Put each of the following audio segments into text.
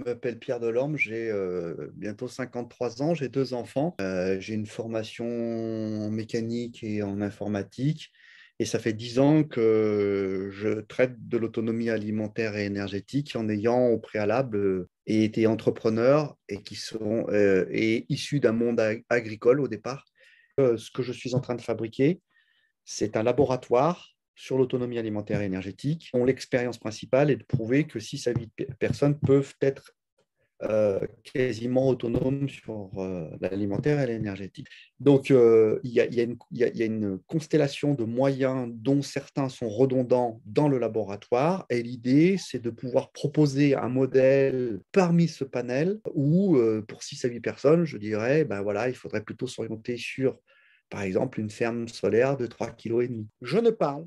Je m'appelle Pierre Delorme, j'ai bientôt 53 ans, j'ai deux enfants. J'ai une formation en mécanique et en informatique et ça fait 10 ans que je traite de l'autonomie alimentaire et énergétique en ayant au préalable été entrepreneur et qui sont et issus d'un monde agricole au départ. Ce que je suis en train de fabriquer, c'est un laboratoire sur l'autonomie alimentaire et énergétique, dont l'expérience principale est de prouver que 6 à 8 personnes peuvent être quasiment autonomes sur l'alimentaire et l'énergétique. Donc, il y a une constellation de moyens dont certains sont redondants dans le laboratoire. Et l'idée, c'est de pouvoir proposer un modèle parmi ce panel où, pour 6 à 8 personnes, je dirais, ben voilà, il faudrait plutôt s'orienter sur, par exemple, une ferme solaire de 3,5 kg. Je ne parle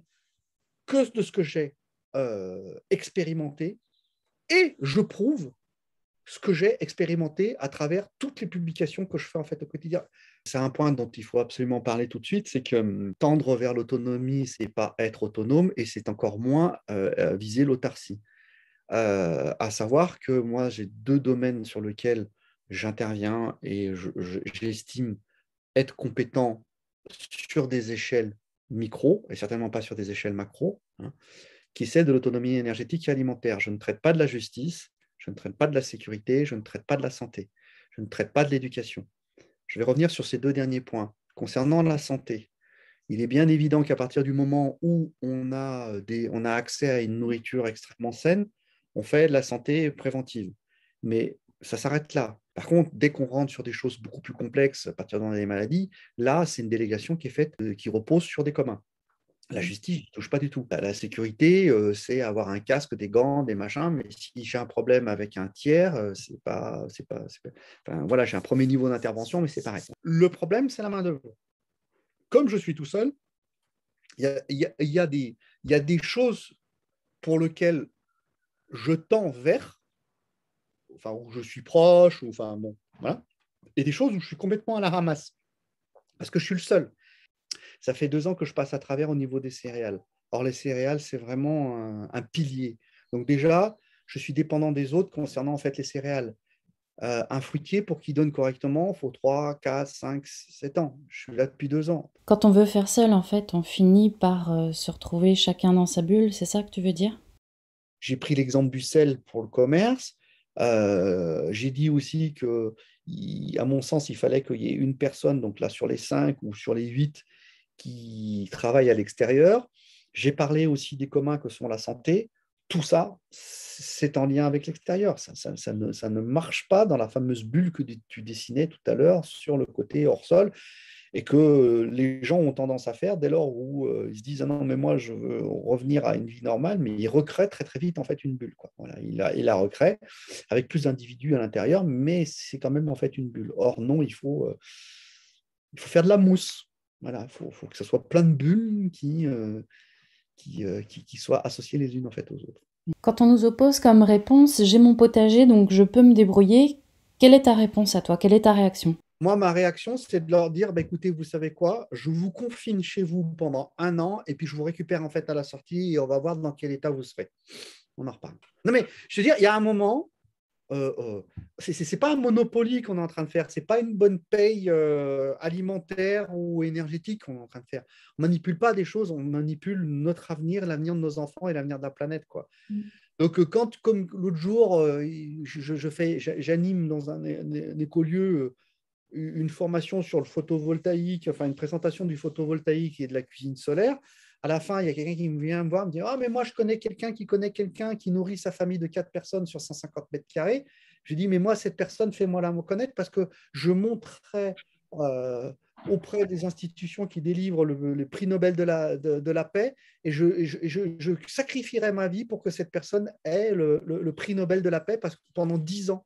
que de ce que j'ai expérimenté et je prouve ce que j'ai expérimenté à travers toutes les publications que je fais en fait au quotidien. C'est un point dont il faut absolument parler tout de suite, c'est que tendre vers l'autonomie, c'est pas être autonome et c'est encore moins viser l'autarcie. À savoir que moi, j'ai deux domaines sur lesquels j'interviens et j'estime être compétent sur des échelles micro et certainement pas sur des échelles macro, hein, qui est celle de l'autonomie énergétique et alimentaire. Je ne traite pas de la justice, je ne traite pas de la sécurité, je ne traite pas de la santé, je ne traite pas de l'éducation. Je vais revenir sur ces deux derniers points. Concernant la santé, il est bien évident qu'à partir du moment où on a accès à une nourriture extrêmement saine, on fait de la santé préventive. Mais ça s'arrête là. Par contre, dès qu'on rentre sur des choses beaucoup plus complexes, à partir des maladies, là, c'est une délégation qui est faite, qui repose sur des communs. La justice, je ne touche pas du tout. La sécurité, c'est avoir un casque, des gants, des machins, mais si j'ai un problème avec un tiers, enfin, voilà, j'ai un premier niveau d'intervention, mais c'est pareil. Le problème, c'est la main-d'œuvre. Comme je suis tout seul, il y a des choses pour lesquelles je tends vers, enfin, où je suis proche, ou, enfin, bon, voilà, et des choses où je suis complètement à la ramasse, parce que je suis le seul. Ça fait 2 ans que je passe à travers au niveau des céréales. Or, les céréales, c'est vraiment un pilier. Donc déjà, je suis dépendant des autres concernant en fait les céréales. Un fruitier, pour qu'il donne correctement, il faut 3, 4, 5, 7 ans. Je suis là depuis 2 ans. Quand on veut faire seul, en fait, on finit par se retrouver chacun dans sa bulle, c'est ça que tu veux dire? J'ai pris l'exemple du sel pour le commerce. J'ai dit aussi que, à mon sens, il fallait qu'il y ait une personne, donc là sur les 5 ou sur les 8, qui travaillent à l'extérieur. J'ai parlé aussi des communs que sont la santé. Tout ça, c'est en lien avec l'extérieur. Ça ne marche pas dans la fameuse bulle que tu dessinais tout à l'heure sur le côté hors sol et que les gens ont tendance à faire dès lors où ils se disent ah non mais moi je veux revenir à une vie normale, mais ils recréent très très vite en fait une bulle, quoi. Voilà, il la recrée avec plus d'individus à l'intérieur, mais c'est quand même en fait une bulle. Or non, il faut faire de la mousse. Voilà, faut que ce soit plein de bulles qui soient associées les unes en fait aux autres. Quand on nous oppose comme réponse, j'ai mon potager, donc je peux me débrouiller, quelle est ta réponse à toi? Quelle est ta réaction? Moi, ma réaction, c'est de leur dire, bah, écoutez, vous savez quoi, je vous confine chez vous pendant 1 an et puis je vous récupère en fait à la sortie et on va voir dans quel état vous serez. On en reparle. Non mais, je veux dire, il y a un moment, c'est pas un monopoly qu'on est en train de faire, c'est pas une bonne paye alimentaire ou énergétique qu'on est en train de faire. On manipule pas des choses, on manipule notre avenir, l'avenir de nos enfants et l'avenir de la planète, quoi. Donc, quand, comme l'autre jour, j'anime dans un écolieu une formation sur le photovoltaïque, enfin une présentation du photovoltaïque et de la cuisine solaire. À la fin, il y a quelqu'un qui vient me voir, me dit ah, mais moi, je connais quelqu'un qui nourrit sa famille de 4 personnes sur 150 mètres carrés. Je dis mais moi, cette personne, fais-moi la connaître parce que je montrerai auprès des institutions qui délivrent le prix Nobel de la paix et je sacrifierai ma vie pour que cette personne ait le prix Nobel de la paix parce que pendant 10 ans,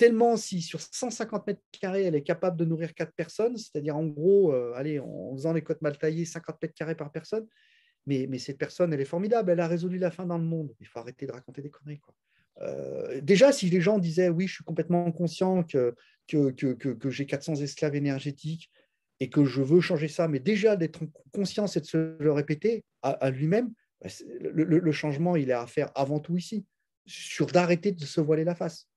tellement si sur 150 mètres carrés, elle est capable de nourrir 4 personnes, c'est-à-dire en gros, allez, en faisant les côtes mal taillées, 50 mètres carrés par personne, mais cette personne, elle est formidable, elle a résolu la faim dans le monde. Il faut arrêter de raconter des conneries, quoi. Déjà, si les gens disaient, oui, je suis complètement conscient que j'ai 400 esclaves énergétiques et que je veux changer ça, mais déjà d'être conscient, c'est de se le répéter à lui-même, le changement, il est à faire avant tout ici, sur d'arrêter de se voiler la face.